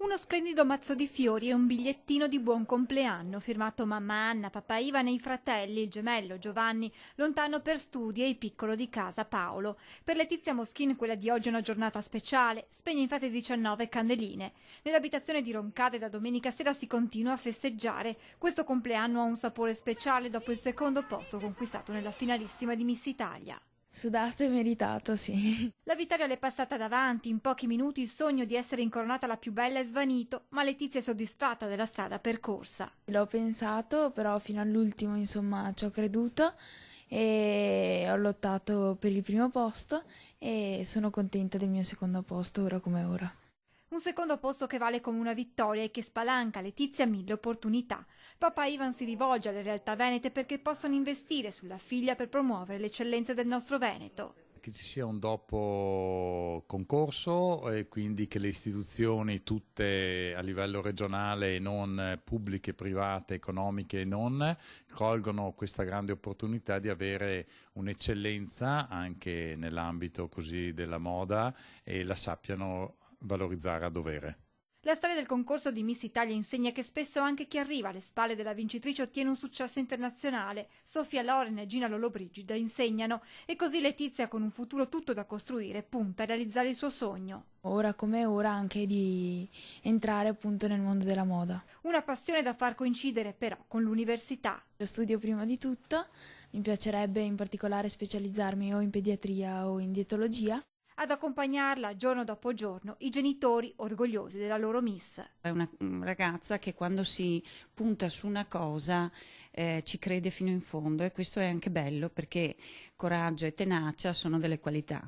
Uno splendido mazzo di fiori e un bigliettino di buon compleanno firmato mamma Anna, papà Ivan e i fratelli, il gemello Giovanni, lontano per studi, e il piccolo di casa Paolo. Per Letizia Moschin quella di oggi è una giornata speciale, spegne infatti 19 candeline. Nell'abitazione di Roncade da domenica sera si continua a festeggiare. Questo compleanno ha un sapore speciale dopo il secondo posto conquistato nella finalissima di Miss Italia. Sudato e meritato, sì. La vittoria le è passata davanti, in pochi minuti il sogno di essere incoronata la più bella è svanito, ma Letizia è soddisfatta della strada percorsa. L'ho pensato, però fino all'ultimo, insomma, ci ho creduto e ho lottato per il primo posto e sono contenta del mio secondo posto, ora come ora. Un secondo posto che vale come una vittoria e che spalanca a Letizia mille opportunità. Papà Ivan si rivolge alle realtà venete perché possano investire sulla figlia per promuovere le eccellenze del nostro Veneto. Che ci sia un dopo concorso e quindi che le istituzioni tutte a livello regionale e non, pubbliche, private, economiche e non, colgono questa grande opportunità di avere un'eccellenza anche nell'ambito così della moda e la sappiano valorizzare a dovere. La storia del concorso di Miss Italia insegna che spesso anche chi arriva alle spalle della vincitrice ottiene un successo internazionale. Sofia Loren e Gina Lollobrigida insegnano e così Letizia, con un futuro tutto da costruire, punta a realizzare il suo sogno. Ora come ora anche di entrare appunto nel mondo della moda. Una passione da far coincidere però con l'università. Lo studio prima di tutto, mi piacerebbe in particolare specializzarmi o in pediatria o in dietologia. Ad accompagnarla giorno dopo giorno i genitori orgogliosi della loro Miss. È una ragazza che quando si punta su una cosa ci crede fino in fondo e questo è anche bello perché coraggio e tenacia sono delle qualità.